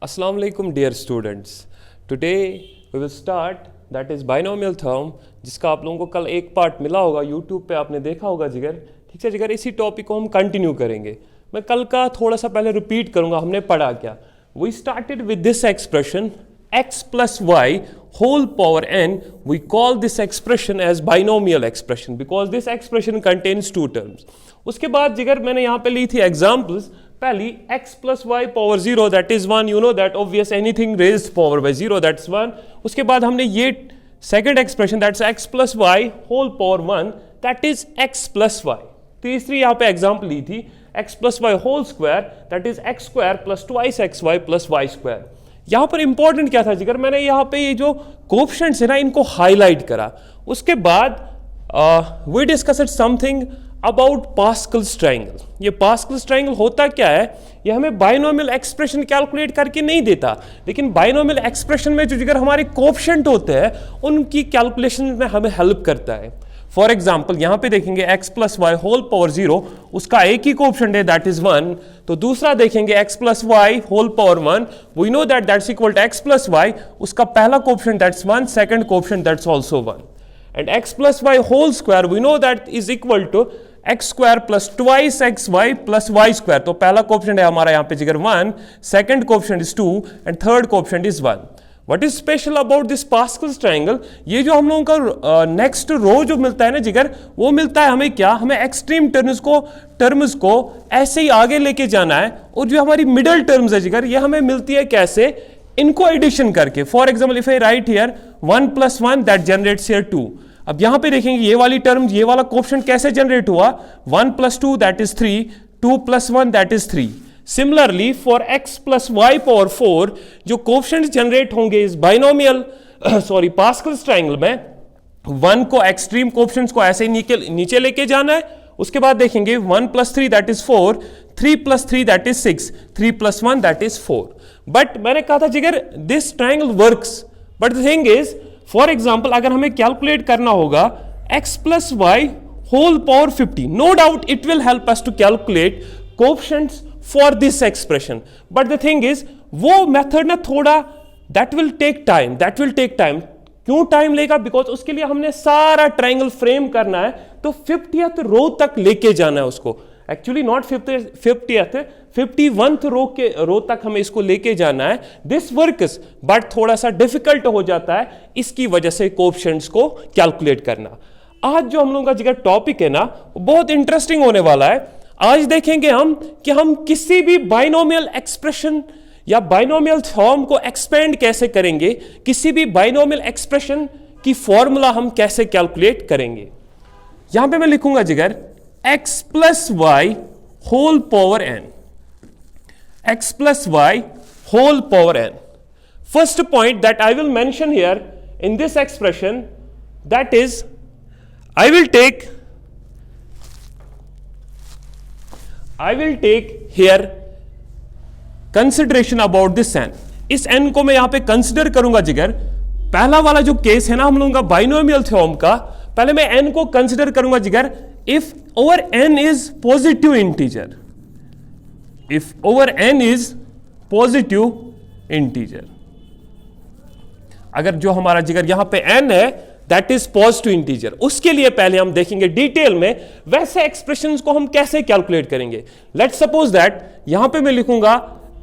Assalamu alaikum dear students. Today we will start that is binomial theorem जिसका आप लोगों को कल एक पार्ट मिला होगा YouTube पे आपने देखा होगा जिगर. ठीक है जिगर, इसी टॉपिक को हम कंटिन्यू करेंगे. मैं कल का थोड़ा सा पहले रिपीट करूंगा हमने पढ़ा क्या. We started with this expression x plus y whole power n. We call this expression as binomial expression because this expression contains two terms. उसके बाद जिगर मैंने यहाँ पे ली थी examples. पहली x plus y power 0 that is 1, you know that obvious anything raised power by 0 that's 1. उसके बाद हमने ये second expression that's x plus y whole power 1 that is x plus y. तीसरी यहाँ पे example ली थी x plus y whole square that is x square plus twice xy plus y square. यहाँ पर इंपॉर्टेंट क्या था जिगर, मैंने यहाँ पे ये जो कोएफिशिएंट्स है ना इनको हाईलाइट करा. उसके बाद we discussed something about Pascal's triangle. ये पास्कल्स ट्रायंगल होता क्या है, ये हमें बाइनोमियल एक्सप्रेशन कैलकुलेट करके नहीं देता, लेकिन बाइनोमियल एक्सप्रेशन में जो जिगर हमारे कोएफिशिएंट होते हैं उनकी कैलकुलेशन में हमें हेल्प करता है. फॉर एग्जाम्पल यहाँ पे देखेंगे x plus y whole power 0, उसका एक ही कोएफिशिएंट है दैट इज 1. तो दूसरा देखेंगे x plus y whole power 1, we know that that's equal to x plus y, उसका पहला coefficient that's 1, second coefficient that's also 1. And x plus y whole square we know that is equal to x square plus twice x y plus y square. तो पहला coefficient है हमारा यहाँ पे जिगर 1, second coefficient is 2 and third coefficient is 1. What is special about this Pascal's triangle, ये जो हम लोगों का नेक्स्ट रो जो मिलता है ना जिगर, वो मिलता है हमें क्या, हमें एक्सट्रीम टर्म्स को ऐसे ही आगे लेके जाना है. और जो हमारी मिडल टर्म्स है जिगर, ये हमें मिलती है कैसे, इनको एडिशन करके. For example if I right here 1 plus 1 that generates here 2. अब यहां पे देखेंगे ये वाली टर्म, ये वाला कोएफिशिएंट कैसे जनरेट हुआ, 1 plus 2 that is 3, 2 plus 1 that is 3. Similarly for x plus y power 4 जो कोएफिशिएंट जनरेट होंगे इस बाइनोमियल पास्कल्स ट्रायंगल में, 1 को एक्सट्रीम कोएफिशिएंट्स को ऐसे नीचे लेके जाना है. उसके बाद देखेंगे 1 plus 3 that is 4, 3 plus 3 that is 6, 3 plus 1 that is 4. But मैंने कहा था जिगर this triangle works, but the thing is for example अगर हमें कैलकुलेट करना होगा x plus y whole power 50, no doubt it will help us to calculate coefficients for this expression. But the thing is वो method ना थोड़ा that will take time. क्यों time लेगा, because उसके लिए हमने सारा ट्रायंगल फ्रेम करना है, तो 50th रो तक लेके जाना है उसको. एक्चुअली नॉट 50th 51th रो तक हमें इसको लेके जाना है. दिस वर्क्स बट थोड़ा सा डिफिकल्ट हो जाता है इसकी वजह से कोएफिशिएंट्स को कैलकुलेट करना. आज जो हम लोगों का जिगर टॉपिक है ना बहुत इंटरेस्टिंग होने वाला है. आज देखेंगे हम कि हम किसी भी बाइनोमियल एक्सप्रेशन या बाइनोमियल थ्योरम को एक्सपेंड कैसे करेंगे, किसी भी बाइनोमियल एक्सप्रेशन की फॉर्मूला हम कैसे कैलकुलेट करेंगे. यहां पे मैं लिखूंगा जिगर x plus y whole power n, x plus y whole power n. First point that I will mention here in this expression, that is I will take here consideration about this n. इस n को मैं यहां पे consider करूंगा जिगर. पहला वाला जो केस है ना हम लोगों का बाइनोमियल थ्योरम का, पहले मैं n को कंसिडर करूंगा जिगर if over n is positive integer. If over n is positive integer, अगर जो हमारा जिगर यहां पे n है दैट इज पॉजिटिव इंटीजर, उसके लिए पहले हम देखेंगे डिटेल में वैसे एक्सप्रेशंस को हम कैसे कैलकुलेट करेंगे. लेट्स सपोज दैट यहां पे मैं लिखूंगा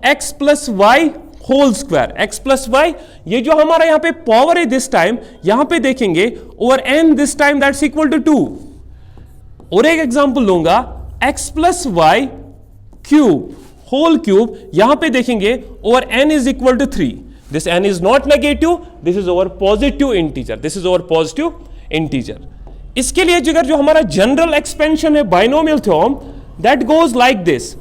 x plus y whole square. x plus y ये जो हमारा यहां पे पावर है दिस टाइम, यहां पे देखेंगे our n this time that's equal to 2. और एक एग्जांपल लूंगा x plus y cube whole cube, यहां पे देखेंगे our n is equal to 3. This n is not negative, this is our positive integer. इसके लिए जिगर जो हमारा जनरल एक्सपेंशन है binomial theorem that goes like this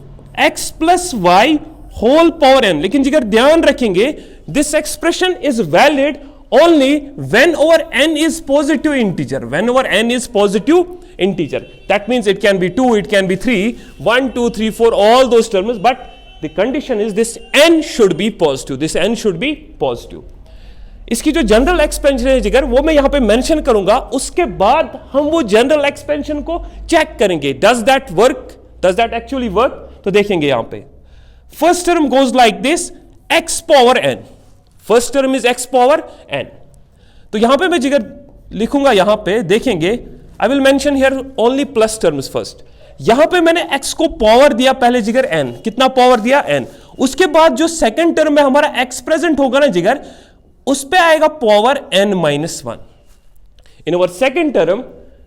x plus y whole power n. लेकिन जिगर ध्यान रखेंगे this expression is valid only when over n is positive integer. Whenever n is positive integer, that means it can be 2, it can be 3, 1, 2, 3, 4, all those terms, but the condition is this n should be positive. इसकी जो general expansion है जिगर वो मैं यहां पे mention करूंगा. उसके बाद हम वो जनरल एक्सपेंशन को चेक करेंगे. Does that actually work? तो देखेंगे यहां पे first term goes like this x power n, first term is x power n। तो यहां पे मैं जिगर लिखूंगा, यहां पे देखेंगे आई will mention here only plus terms first. यहां पे मैंने x को पावर दिया पहले जिगर n, कितना पावर दिया n, उसके बाद जो सेकंड टर्म में हमारा x प्रेजेंट होगा ना जिगर, उस पे आएगा power n minus 1। In our second term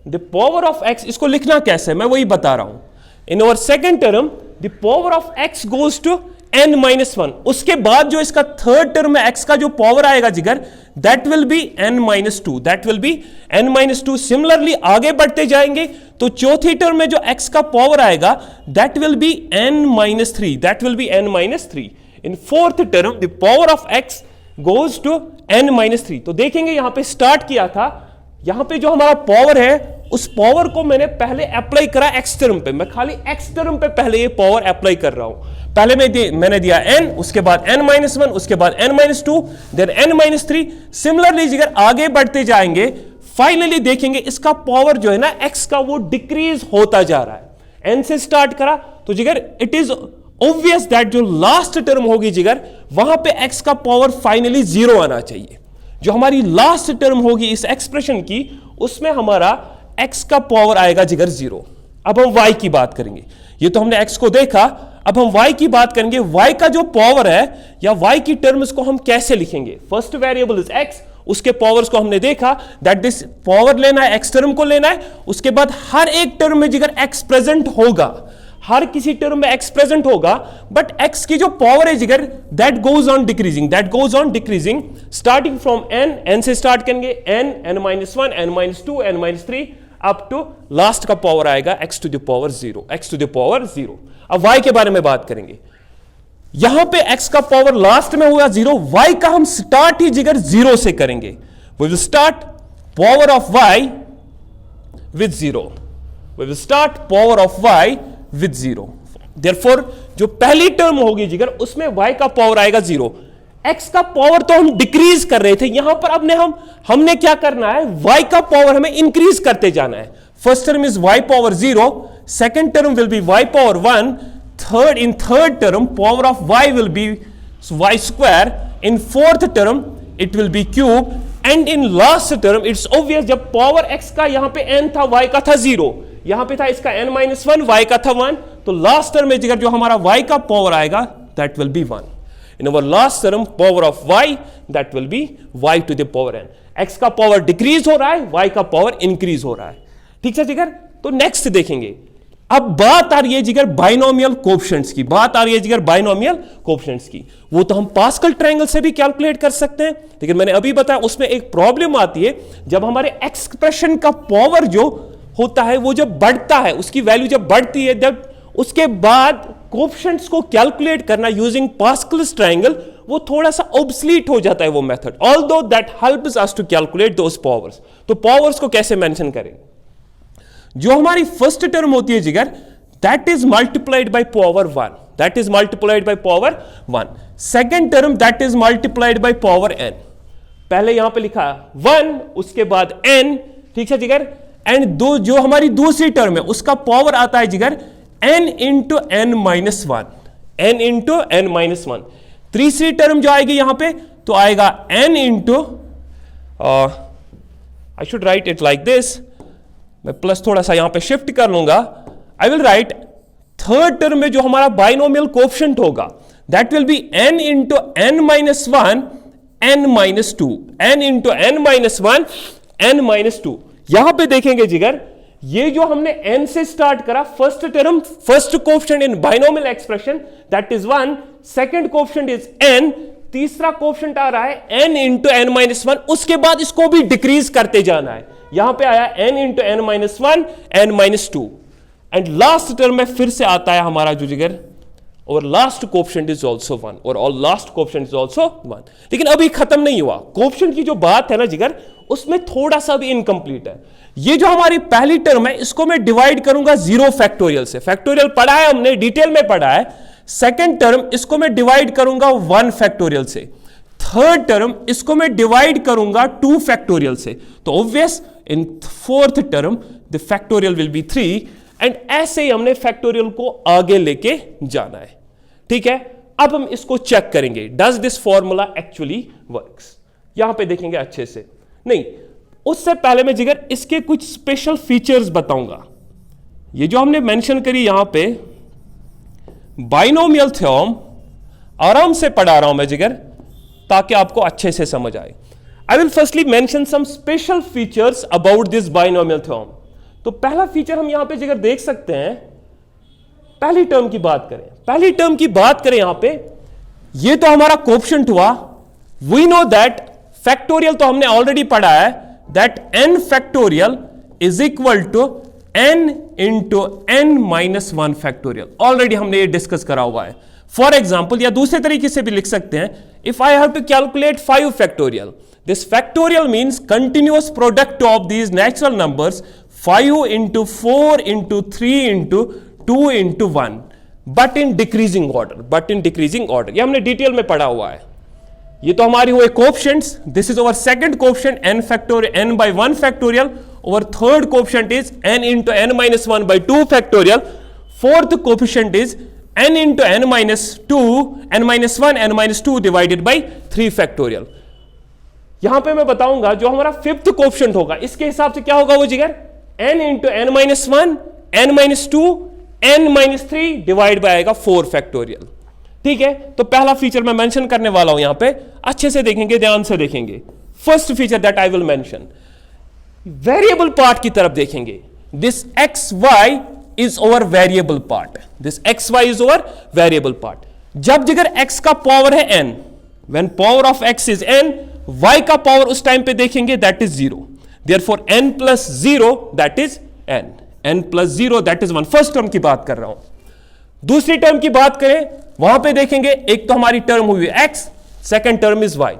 the power of x, इसको लिखना कैसे मैं वही बता रहा हूं। In our second term the power of x goes to n minus 1। उसके बाद जो इसका थर्ड टर्म है x का जो पावर आएगा जिगर, that will be n minus 2, that will be n minus 2। Similarly आगे बढ़ते जाएंगे तो चौथी टर्म में जो x का पावर आएगा that will be n minus 3, that will be n minus 3। In fourth term the power of x goes to n minus 3। तो देखेंगे यहां पे स्टार्ट किया था, यहां पे जो हमारा पावर है उस पावर को मैंने पहले अप्लाई करा x टर्म पे, मैं खाली x टर्म पे पहले ये पावर अप्लाई कर रहा हूं। पहले मैंने दिया n, उसके बाद n माइनस 1, उसके बाद n minus 2, then n minus 3। Similarly जिगर आगे बढ़ते जाएंगे, फाइनली देखेंगे इसका पावर जो है ना x का, वो डिक्रीज होता जा रहा है। n से स्टार्ट करा तो जिगर इट इज ऑब्वियस दैट जो लास्ट टर्म होगी जिगर, वहां पे x का पावर फाइनली 0 आना चाहिए। जो हमारी लास्ट टर्म होगी इस एक्सप्रेशन की, उसमें हमारा x का पावर आएगा जिगर 0। अब हम y की बात करेंगे, ये तो हमने x को देखा, अब हम y की बात करेंगे। y का जो पावर है या y की टर्म्स को हम कैसे लिखेंगे। फर्स्ट वेरिएबल इज x, उसके पावर्स को हमने देखा दैट दिस पावर लेना है, x टर्म को लेना है। उसके बाद हर एक टर्म में जिगर x प्रेजेंट होगा, हर किसी टर्म में x प्रेजेंट होगा, बट x की जो पावर है जिगर that goes on decreasing, that goes on decreasing starting from n से स्टार्ट करेंगे, n minus 1, n minus 2, n minus 3 up to last का पावर आएगा x to the power 0, x to the power 0। अब y के बारे में बात करेंगे, यहां पे x का पावर लास्ट में हुआ 0, y का हम स्टार्ट ही जिगर 0 से करेंगे। We will start power of y with 0, we will start power of y with 0। Therefore जो पहली टर्म होगी जिगर, उसमें y का पावर आएगा 0। x का पावर तो हम डिक्रीज कर रहे थे, यहां पर अपने हमने क्या करना है, y का पावर हमें इंक्रीज करते जाना है। First term is y power 0, second term will be y power 1, third term power of y will be y square, in fourth term it will be cube, and in last term it's obvious जब power x का यहां पे n था, y का था 0, यहां पे था इसका n minus 1, y का था 1, तो लास्ट टर्म में जिगर जो हमारा y का पावर आएगा that will be 1। in our last term power of y that will be y to the power n। x का पावर डिक्रीज हो रहा है, y का पावर इंक्रीज हो रहा है। ठीक है जिगर, तो नेक्स्ट देखेंगे। अब बात आ रही है जिगर बाइनोमियल कोएफिशिएंट्स की, बात आ रही है जिगर बाइनोमियल कोएफिशिएंट्स की। वो तो हम पास्कल ट्रायंगल से भी कैलकुलेट कर सकते हैं, लेकिन मैंने अभी बताया उसमें एक प्रॉब्लम आती है, जब हमारे एक्सप्रेशन का पावर जो होता है वो जब बढ़ता है, उसकी वैल्यू जब बढ़ती है, जब उसके बाद कोएफिशिएंट्स को कैलकुलेट करना यूजिंग पास्कल्स ट्रायंगल, वो थोड़ा सा ऑब्सलीट हो जाता है वो method, although that helps us to calculate those powers. तो पावर्स को कैसे मेंशन करें, जो हमारी फर्स्ट टर्म होती है जिगर, that is multiplied by power 1, that is multiplied by power 1। Second term that is multiplied by power n, पहले यहां पे लिखा 1, उसके बाद n, ठीक है जिगर, एंड दो जो हमारी दूसरी टर्म है उसका पावर आता है जिगर n into n minus 1, n into n minus 1। तीसरी टर्म जो आएगी यहां पे तो आएगा n into, I should write it like this, मैं प्लस थोड़ा सा यहां पे शिफ्ट कर लूंगा। आई विल राइट थर्ड टर्म में जो हमारा बाइनोमियल कोएफिशिएंट होगा that will be n into n minus 1, n minus 2, n into n minus 1, n minus 2। यहां पे देखेंगे जिगर, ये जो हमने n से स्टार्ट करा, first term, first coefficient in binomial expression that is 1, second coefficient is n, तीसरा कोएफिशिएंट आ रहा है n इंटू n माइनस 1, उसके बाद इसको भी डिक्रीज करते जाना है। यहां पे आया n into n minus 1, n minus 2, and last term में फिर से आता है हमारा जो जिगर, और लास्ट कोएफिशिएंट इज आल्सो 1, और all last coefficient is also 1। लेकिन अभी खत्म नहीं हुआ, कोएफिशिएंट की जो बात है ना जिगर, उसमें थोड़ा सा भी इनकम्प्लीट है। ये जो हमारी पहली टर्म है इसको मैं डिवाइड करूंगा 0 फैक्टोरियल से, फैक्टोरियल पढ़ा है हमने, डिटेल में पढ़ा है। सेकंड टर्म इसको मैं डिवाइड करूंगा 1 फैक्टोरियल से, थर्ड टर्म इसको मैं डिवाइड करूंगा 2 फैक्टोरियल से, तो obvious in fourth term the factorial will be 3, and ऐसे ही हमने फैक्टोरियल को आगे लेके जाना है। ठीक है, अब हम इसको चेक करेंगे, does this formula actually works. यहां पे देखेंगे अच्छे से, नहीं उससे पहले मैं जिगर इसके कुछ स्पेशल फीचर्स बताऊंगा। ये जो हमने मेंशन करी यहां पे बाइनोमियल थ्योरम, आराम से पढ़ा रहा हूं मैं जिगर ताकि आपको अच्छे से समझ आए। I will firstly mention some special features about this binomial theorem. तो पहला फीचर हम यहां पे जिगर देख सकते हैं, पहली टर्म की बात करें, पहली टर्म की बात करें यहां पे, ये तो हमारा कोएफिशिएंट हुआ। वी नो दैट फैक्टोरियल तो हमने ऑलरेडी पढ़ा है, that n factorial is equal to n into n minus 1 factorial. Already हमने ये डिस्कस करा हुआ है। फॉर एग्जाम्पल, या दूसरे तरीके से भी लिख सकते हैं, if I have to calculate 5 factorial, this factorial means continuous product of these natural numbers 5 into 4 into 3 into 2 into 1, but in decreasing order, but in decreasing order. ये हमने डिटेल में पढ़ा हुआ है। ये तो हमारी हुए coefficients, this is our second coefficient n factorial n by 1 factorial, our third coefficient is n into n minus 1 by 2 factorial, fourth coefficient is n into n minus 2, n minus 1, n minus 2 divided by 3 factorial। यहां पे मैं बताऊंगा जो हमारा fifth coefficient होगा इसके हिसाब से क्या होगा वो जिगर n into n minus 1, n minus 2, n minus 3 divide by आएगा 4 फैक्टोरियल। ठीक है, तो पहला फीचर मैं मेंशन करने वाला हूं यहां पे, अच्छे से देखेंगे, ध्यान से देखेंगे। First feature that I will mention, variable part की तरफ देखेंगे। This x y is our variable part, this x y is our variable part. जब जिगर एक्स का पावर है n, when power of x is n, y का power उस time पे देखेंगे that is 0, therefore n plus 0 that is n, n plus 0 that is 1। First term की बात कर रहा हूं। दूसरी टर्म की बात करें, वहां पे देखेंगे एक तो हमारी टर्म हुई x, second term is y।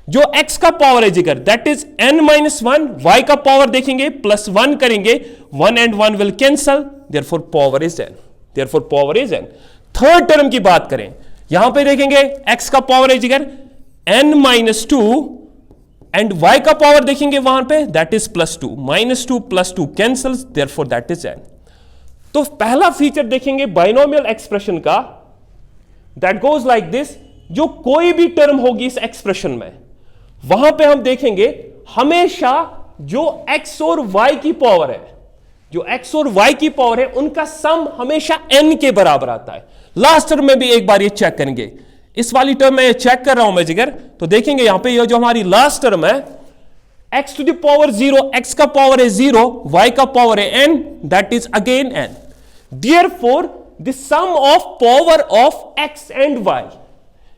जो x का पावर है जिगर that is n minus 1, y का पावर देखेंगे प्लस 1 करेंगे, 1 and 1 will cancel, therefore power is n, therefore power is n। Third term की बात करें, यहां पे देखेंगे x का पावर है जिगर n माइनस 2 एंड y का पावर देखेंगे वहां पे that is plus 2, minus 2 plus 2 cancels, therefore that is n। तो पहला फीचर देखेंगे बाइनोमियल एक्सप्रेशन का, दैट गोज लाइक दिस। जो कोई भी टर्म होगी इस एक्सप्रेशन में, वहां पे हम देखेंगे हमेशा जो x और y की पावर है, जो x और y की पावर है उनका सम हमेशा n के बराबर आता है। लास्ट टर्म में भी एक बार ये चेक करेंगे, इस वाली टर्म में ये चेक कर रहा हूं मैं जिगर, तो देखेंगे यहां पे ये जो हमारी लास्ट टर्म है x to the power 0, x का पावर है 0, y का पावर है n, that is again n। Therefore, the sum of power of x and y,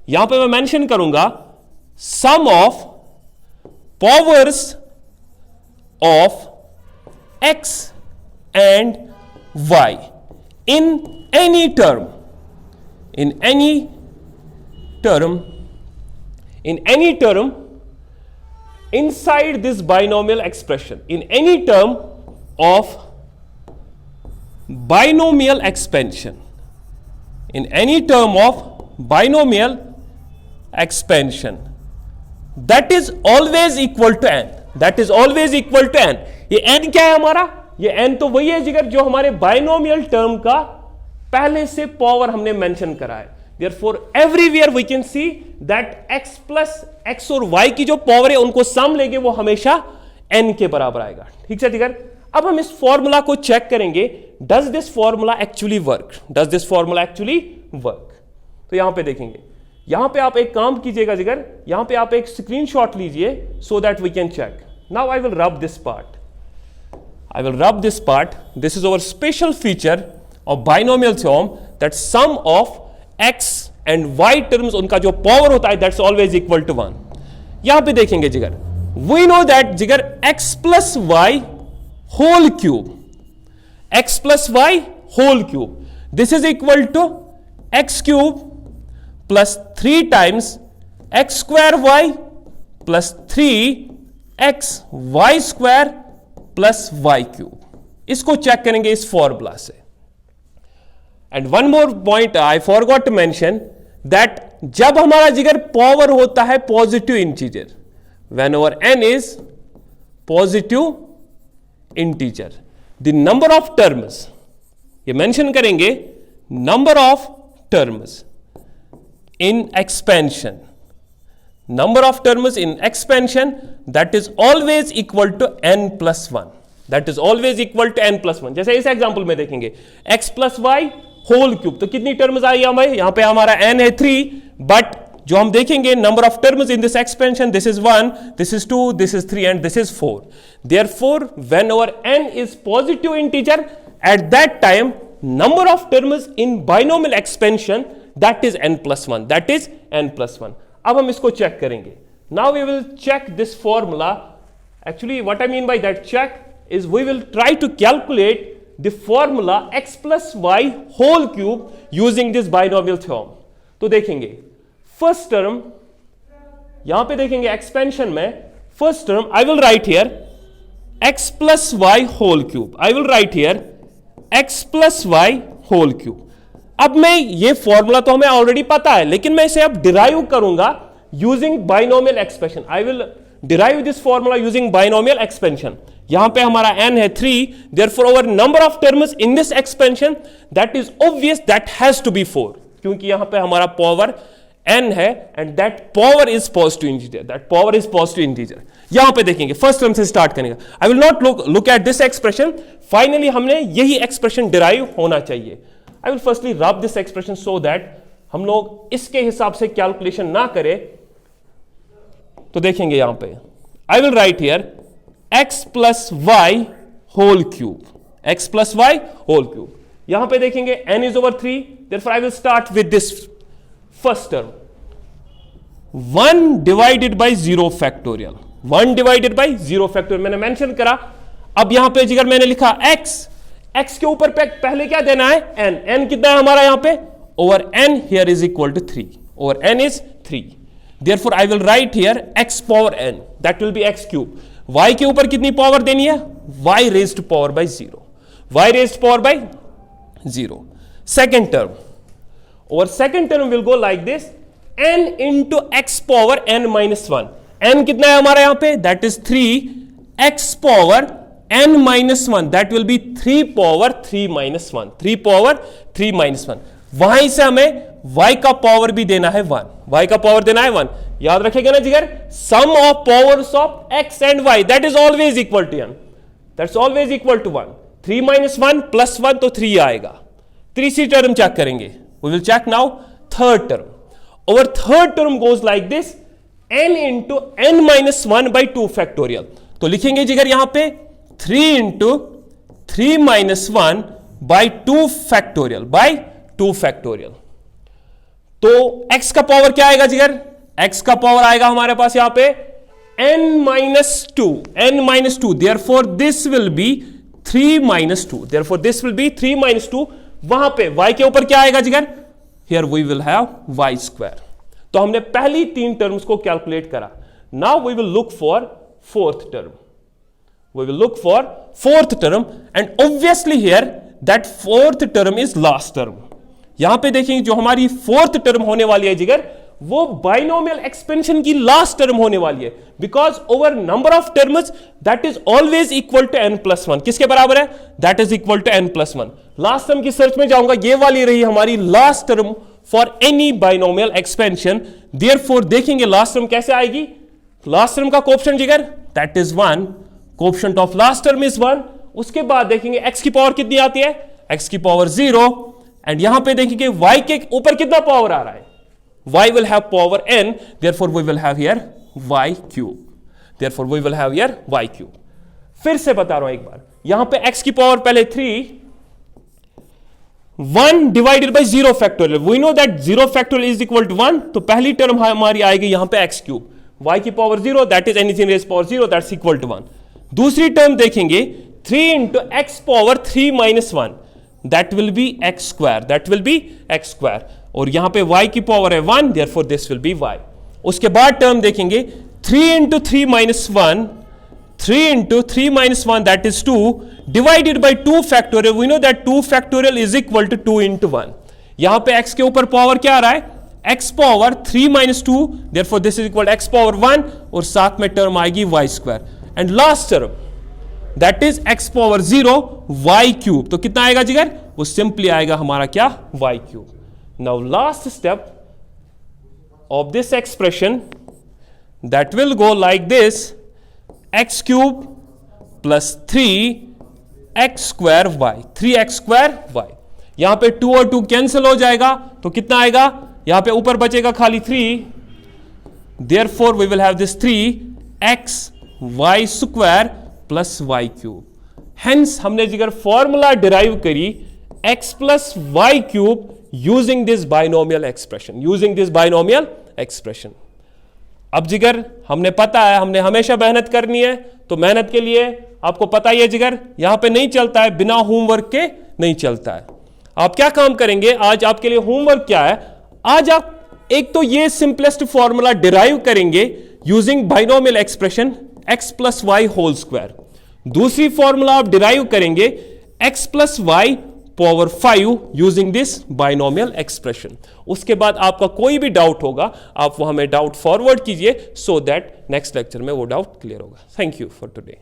यहां पे मैं मेंशन करूंगा sum of powers of x and y in any term, in any term, in any term inside this binomial expression, in any term of binomial expansion, in any term of binomial expansion, that is always equal to n, that is always equal to n। ये n क्या है हमारा, ये n तो वही है जिगर जो हमारे बाइनोमियल टर्म का पहले से पावर हमने मेंशन करा है। Therefore everywhere we can see that x plus x और y की जो पावर है उनको सम लेंगे वो हमेशा n के बराबर आएगा। ठीक है जिगर, अब हम इस फॉर्मूला को चेक करेंगे, does this formula actually work, does this formula actually work. तो यहां पे देखेंगे, यहां पे आप एक काम कीजिएगा जिगर, यहां पे आप एक स्क्रीनशॉट लीजिए so that we can check. Now I will rub this part, I will rub this part, this is our special feature of binomial theorem that sum of x and y terms, उनका जो power होता है that's always equal to 1। यहां पे देखेंगे जिगर, we know that जिगर x plus y whole cube, x plus y whole cube, this is equal to x cube plus 3 times x square y plus 3x y square plus y cube। इसको check करेंगे इस formula से। And one more point I forgot to mention that जब हमारा जिगर power होता है positive integer, whenever n is positive integer, the number of terms, ये मेंशन करेंगे number of terms in expansion. Number of terms in expansion, that is always equal to n plus 1. That is always equal to n plus 1. जैसे इस example में देखेंगे x plus y होल cube, तो कितनी terms आई हमें, यहां पे हमारा n है 3, बट जो हम देखेंगे number of terms in this expansion, this is 1, this is 2, this is 3 and this is 4. Therefore whenever n is positive integer, at that time number of terms in binomial expansion, that is n plus 1, that is n plus 1. अब हम इसको check करेंगे. Now we will check this formula. Actually what I mean by that check is we will try to calculate the formula x plus y whole cube using this binomial theorem. तो देखेंगे first term, यहां पे देखेंगे expansion में first term I will write here x plus y whole cube. I will write here x plus y whole cube. अब मैं ये formula तो हमें ऑलरेडी पता है, लेकिन मैं इसे अब डिराइव करूंगा using binomial expansion. I will derive this formula using binomial expansion. यहां पे हमारा n है 3, therefore our number of terms in this expansion, that is obvious, that has to be 4, क्योंकि यहां पे हमारा पावर n है and that power is positive integer, that power is positive integer. यहां पे देखेंगे फर्स्ट टर्म से स्टार्ट करेंगे. I will not look at this expression. Finally हमने यही एक्सप्रेशन डिराइव होना चाहिए. I will firstly rub this expression so that हम लोग इसके हिसाब से कैलकुलेशन ना करें. तो देखेंगे यहां पे I will write here x plus y whole cube. x plus y whole cube. यहां पे देखेंगे n is over 3. Therefore I will start with this first term. 1 divided by 0 factorial. 1 divided by 0 factorial मैंने mention करा. अब यहां पे जिगर मैंने लिखा x के ऊपर पहले क्या देना है, n कितना है हमारा यहां पे, over n here is equal to 3, over n is 3. therefore I will write here x power n, that will be x cube. y के ऊपर कितनी पावर देनी है, y raised power by 0, y raised power by 0. second term, or second term will go like this, n into x power n minus 1. n कितना है हमारा यहां पे, that is 3, x power n minus 1, that will be 3 power 3 minus 1, 3 power 3 minus 1. वहां से हमें y का power भी देना है 1, y का पावर देना है 1. याद रखेगा ना जिगर, sum of powers of x and y, that is always equal to n, that's always equal to 1. 3 minus 1 plus 1 तो 3 आएगा. तीसरी टर्म चेक करेंगे. we will check now third term. our third term goes like this, n into n minus 1 by 2 factorial. तो लिखेंगे जिगर यहां पे 3 into 3 minus 1 by 2 factorial, by 2 factorial. तो x का पावर क्या आएगा जिगर, x का पावर आएगा हमारे पास यहां पे n minus 2, n minus 2. therefore this will be 3 minus 2, therefore this will be 3 minus 2. वहां पे y के ऊपर क्या आएगा जिगर, here we will have y square. तो हमने पहली 3 टर्म्स को कैलकुलेट करा. now we will look for fourth term. we will look for fourth term and obviously here that fourth term is last term. यहां पे देखेंगे जो हमारी fourth term होने वाली है जिगर, वो binomial expansion की last term होने वाली है, because over number of terms that is always equal to n plus 1. किसके बराबर है, that is equal to n plus 1. last term की सर्च में जाऊंगा, ये वाली रही हमारी last term for any binomial expansion. therefore देखेंगे last term कैसे आएगी. last term का कोएफिशिएंट जिगर, that is 1. Coefficient of last term is 1. उसके बाद देखेंगे x की पावर कितनी आती है, x की पावर 0. एंड यहां पे देखेंगे y के ऊपर कितना पावर आ रहा है, y will have power n, therefore we will have here y cube, therefore we will have here y cube. फिर से बता रहा हूं एक बार, यहां पे x की पावर पहले 3, 1 divided by 0 factorial. we know that 0 factorial is equal to 1. तो पहली टर्म हमारी आएगी यहां पे x cube, y की power 0, that is anything raised power 0, that's equal to 1. दूसरी टर्म देखेंगे 3 into x power 3 minus 1, that will be x square, that will be x square. और यहां पे y की पावर है 1, therefore this will be y. उसके बाद term देखेंगे 3 into 3 minus 1, 3 into 3 minus 1, that is 2, divided by 2 factorial. we know that 2 factorial is equal to 2 into 1. यहां पे x के ऊपर पावर क्या आ रहा है, x power 3 minus 2, therefore this is equal to x power 1, और साथ में टर्म आएगी y square. And last term that is x power 0 y cube. तो कितना आएगा जिगर, वो सिंपली आएगा हमारा क्या, y cube. Now last step, of this expression that will go like this, x cube plus 3x square y, 3x square y. यहां पे 2 और 2 कैंसिल हो जाएगा तो कितना आएगा, यहां पे ऊपर बचेगा खाली 3. Therefore we will have this 3x y square plus y cube. Hence हमने जिगर फॉर्मूला डिराइव करी x plus y cube using this binomial expression, using this binomial expression. अब जिगर हमने पता है, हमने हमेशा मेहनत करनी है, तो मेहनत के लिए आपको पता ही है जिगर, यहां पे नहीं चलता है, बिना होमवर्क के नहीं चलता है. आप क्या काम करेंगे, आज आपके लिए होमवर्क क्या है, आज आप एक तो ये सिंपलेस्ट फॉर्मूला डिराइव करेंगे using binomial expression x plus y whole square. दूसरी फॉर्मूला आप डिराइव करेंगे x plus y power 5 using this binomial expression. उसके बाद आपका कोई भी डाउट होगा आप वो हमें डाउट फॉरवर्ड कीजिए, सो दैट नेक्स्ट लेक्चर में वो डाउट क्लियर होगा. Thank you for today.